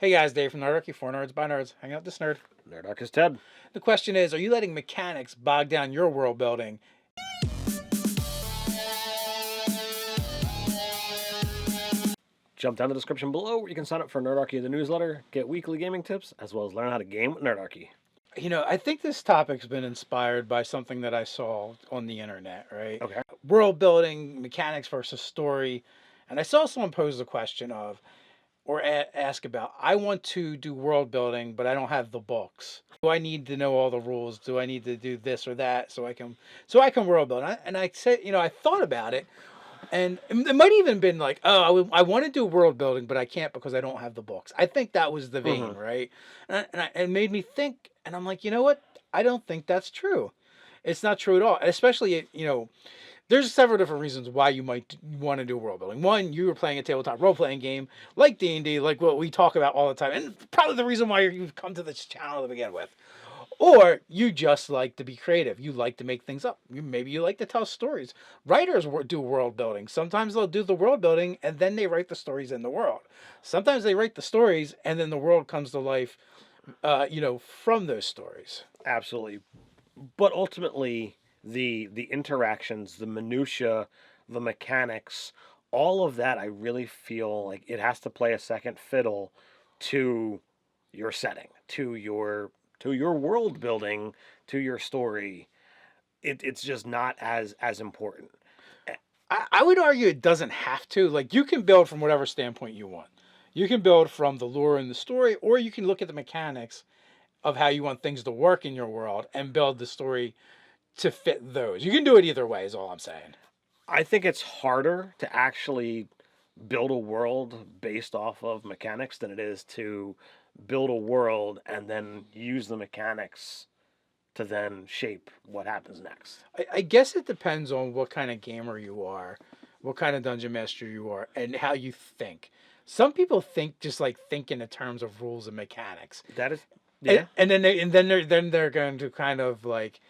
Hey guys, Dave from Nerdarchy, for nerds by nerds. Hang out with this nerd. Nerdarchy Ted. The question is, are you letting mechanics bog down your world building? Jump down the description below where you can sign up for Nerdarchy the newsletter, get weekly gaming tips, as well as learn how to game with Nerdarchy. You know, I think this topic's been inspired by something that I saw on the internet, right? Okay. World building, mechanics versus story. And I saw someone pose the question of, ask about, I want to do world building, but I don't have the books. Do I need to know all the rules? Do I need to do this or that so I can world build? And I said, I thought about it. And it might even been like, oh, I want to do world building, but I can't because I don't have the books. I think that was the vein, right? And it made me think, and I'm like, you know what? I don't think that's true. It's not true at all. Especially, there's several different reasons why you might want to do world building. One, you were playing a tabletop role-playing game like D&D, like what we talk about all the time, and probably the reason why you've come to this channel to begin with. Or you just like to be creative. You like to make things up. Maybe you like to tell stories. Writers do world building. Sometimes they'll do the world building and then they write the stories in the world. Sometimes they write the stories and then the world comes to life, from those stories. Absolutely. But ultimately, the interactions, the minutia, the mechanics, all of that, I really feel like it has to play a second fiddle to your setting, to your world building, to your story. It's just not as important. I would argue it doesn't have to. Like, you can build from whatever standpoint you want. You can build from the lore and the story, or you can look at the mechanics of how you want things to work in your world and build the story to fit those. You can do it either way, is all I'm saying. I think it's harder to actually build a world based off of mechanics than it is to build a world and then use the mechanics to then shape what happens next. I guess it depends on what kind of gamer you are, what kind of dungeon master you are, and how you think. Some people think in the terms of rules and mechanics. That is, yeah. And then they're going to kind of like,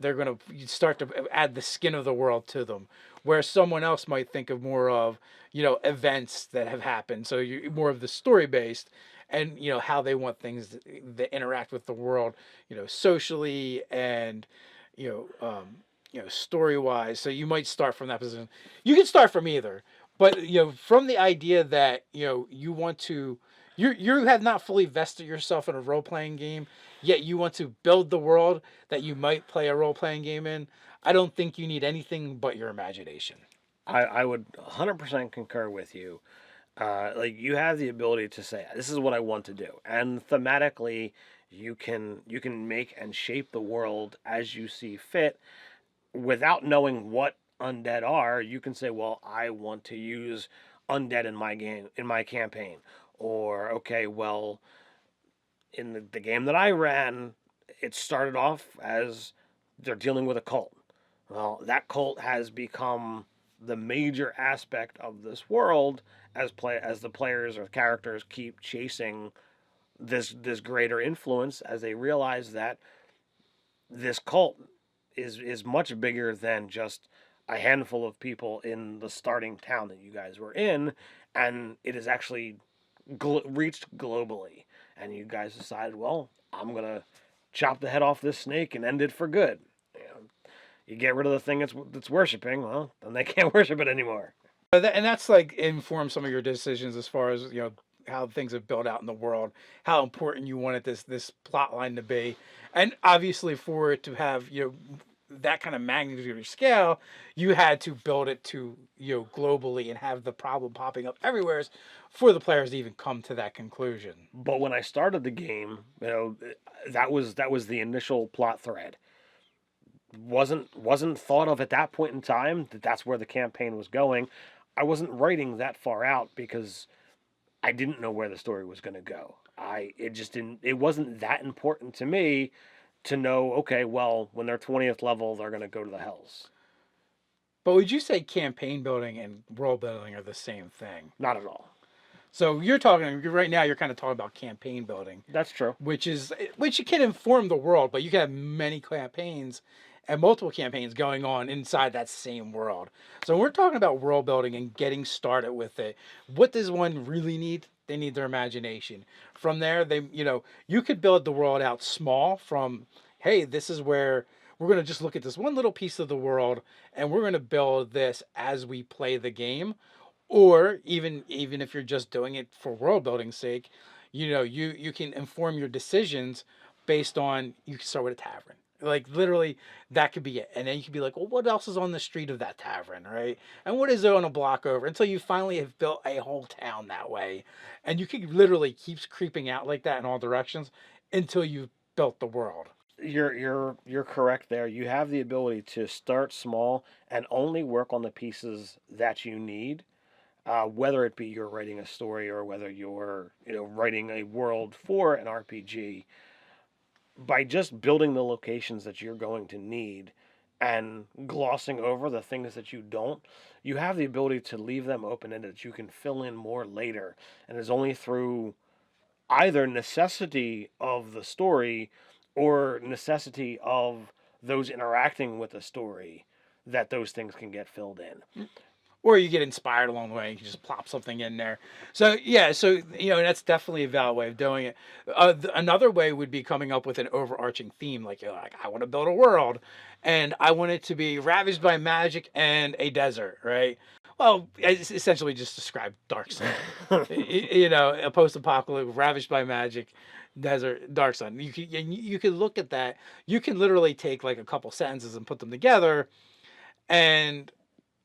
they're going to start to add the skin of the world to them, where someone else might think of more of, events that have happened. So you more of the story based, and how they want things that interact with the world, socially and story wise. So you might start from that position. You can start from either, but from the idea that you want to. You have not fully vested yourself in a role playing game, yet you want to build the world that you might play a role playing game in. I don't think you need anything but your imagination. I would 100% concur with you. Like, you have the ability to say, this is what I want to do, and thematically you can make and shape the world as you see fit without knowing what undead are. You can say, well, I want to use undead in my game, in my campaign. Or, okay, well, in the game that I ran, it started off as they're dealing with a cult. Well, that cult has become the major aspect of this world as the players or characters keep chasing this greater influence, as they realize that this cult is much bigger than just a handful of people in the starting town that you guys were in, and it is actually reached globally. And you guys decided, well, I'm gonna chop the head off this snake and end it for good. You get rid of the thing that's worshiping, well, then they can't worship it anymore. And that's like informed some of your decisions as far as how things have built out in the world, how important you wanted this plot line to be, and obviously for it to have that kind of magnitude or scale, you had to build it to globally and have the problem popping up everywhere for the players to even come to that conclusion. But when I started the game, that was the initial plot thread. Wasn't thought of at that point in time that that's where the campaign was going. I wasn't writing that far out because I didn't know where the story was going to go. It wasn't that important to me to know, okay, well, when they're 20th level, they're going to go to the hells. But would you say campaign building and world building are the same thing? Not at all. So you're talking right now. You're kind of talking about campaign building. That's true. Which can inform the world, but you can have many campaigns and multiple campaigns going on inside that same world. So when we're talking about world building and getting started with it, what does one really need? They need their imagination. From there, you could build the world out small from, hey, this is where we're going to just look at this one little piece of the world and we're going to build this as we play the game. Or even if you're just doing it for world building sake, you can inform your decisions based on, you can start with a tavern. Like literally, that could be it. And then you could be like, well, what else is on the street of that tavern, right? And what is there on a block over? Until you finally have built a whole town that way. And you can literally keep creeping out like that in all directions until you've built the world. You're correct there. You have the ability to start small and only work on the pieces that you need, whether it be you're writing a story or whether you're writing a world for an RPG. By just building the locations that you're going to need and glossing over the things that you don't, you have the ability to leave them open ended that you can fill in more later. And it's only through either necessity of the story or necessity of those interacting with the story that those things can get filled in. Or you get inspired along the way. You can just plop something in there. So yeah, so that's definitely a valid way of doing it. Another way would be coming up with an overarching theme, like you're like, I want to build a world, and I want it to be ravaged by magic and a desert, right? Well, it's essentially just describe Dark Sun. A post-apocalyptic, ravaged by magic, desert, Dark Sun. You could look at that. You can literally take like a couple sentences and put them together, and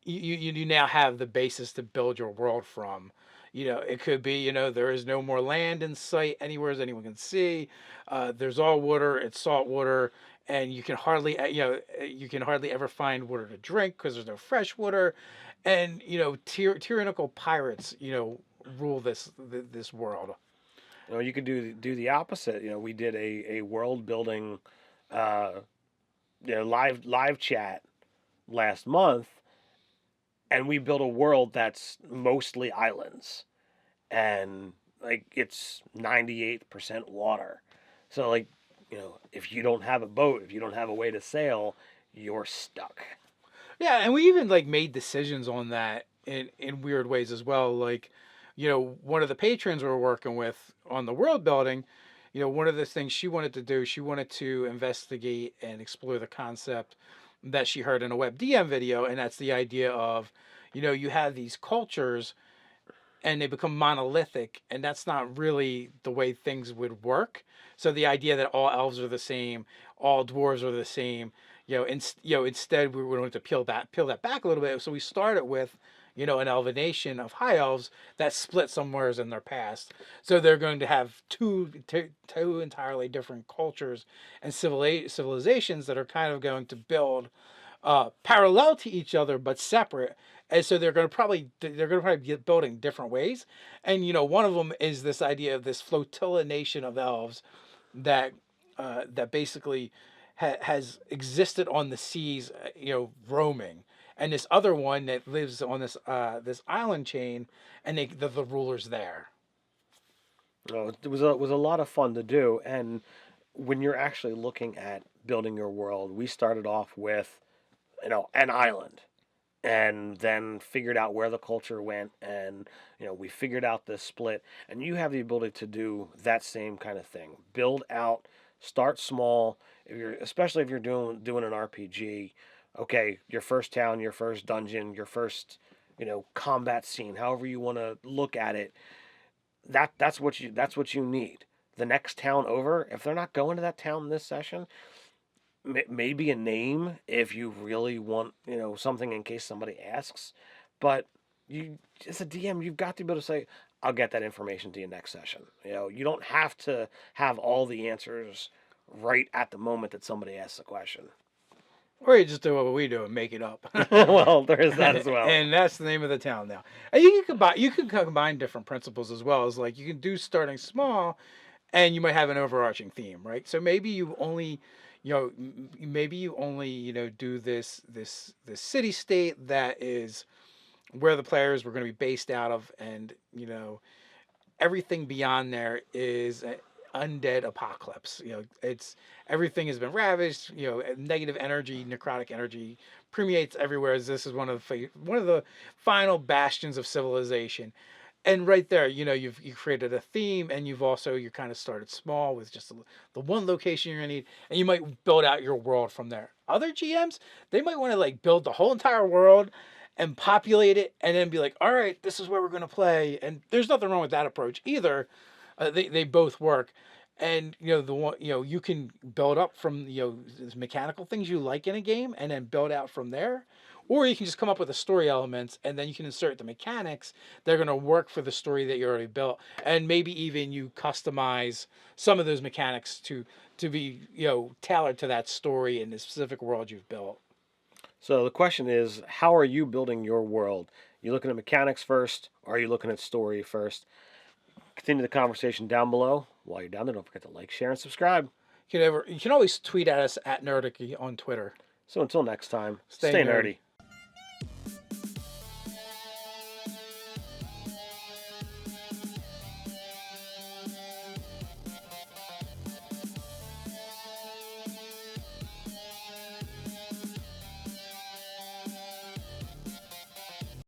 you now have the basis to build your world from. It could be, there is no more land in sight anywhere as anyone can see. There's all water, it's salt water, and you can hardly ever find water to drink because there's no fresh water. And, tyrannical pirates, rule this world. You could do the opposite. We did a world building, uh, live chat last month, and we built a world that's mostly islands, and like it's 98% water. So like, if you don't have a boat, if you don't have a way to sail, you're stuck. Yeah, and we even like made decisions on that in weird ways as well. Like, one of the patrons we were working with on the world building, one of the things she wanted to do, she wanted to investigate and explore the concept that she heard in a web DM video, and that's the idea of, you have these cultures and they become monolithic, and that's not really the way things would work. So the idea that all elves are the same, all dwarves are the same, instead we wanted to peel that back a little bit. So we started with, an elven nation of high elves that split somewheres in their past. So they're going to have two entirely different cultures and civilizations that are kind of going to build parallel to each other but separate. And so they're going to probably be building different ways. And one of them is this idea of this flotilla nation of elves that that basically has existed on the seas, roaming. And this other one that lives on this island chain, and they're the rulers there. It was a lot of fun to do, and when you're actually looking at building your world, we started off with an island, and then figured out where the culture went, and we figured out this split, and you have the ability to do that same kind of thing. Build out, start small. Especially if you're doing an RPG, okay, your first town, your first dungeon, your first combat scene, however you want to look at it, that's what you need. The next town over, if they're not going to that town this session, maybe a name if you really want something in case somebody asks. But you, as a DM, you've got to be able to say, I'll get that information to you next session. You don't have to have all the answers right at the moment that somebody asks a question. Or you just do what we do and make it up. Well, there is that as well. And that's the name of the town now. And you can combine different principles as well. As like you can do starting small, and you might have an overarching theme, right? So maybe you only, do this city state that is where the players were going to be based out of, and everything beyond there is undead apocalypse. It's everything has been ravaged. Negative energy, necrotic energy permeates everywhere. As this is one of the final bastions of civilization, And right there, you created a theme, and you kind of started small with just the one location you're gonna need, and you might build out your world from there. Other GMs, they might want to like build the whole entire world and populate it, and then be like, all right, this is where we're gonna play. And there's nothing wrong with that approach either. They both work. And the one you can build up from the mechanical things you like in a game, and then build out from there. Or you can just come up with the story elements, and then you can insert the mechanics. They're going to work for the story that you already built, and maybe even you customize some of those mechanics to be tailored to that story and the specific world you've built. So the question is, how are you building your world? You looking at mechanics first, or are you looking at story first? Continue the conversation down below. While you're down there, don't forget to like, share, and subscribe. You can always tweet at us at Nerdarchy on Twitter. So until next time, Stay stay nerdy. nerdy.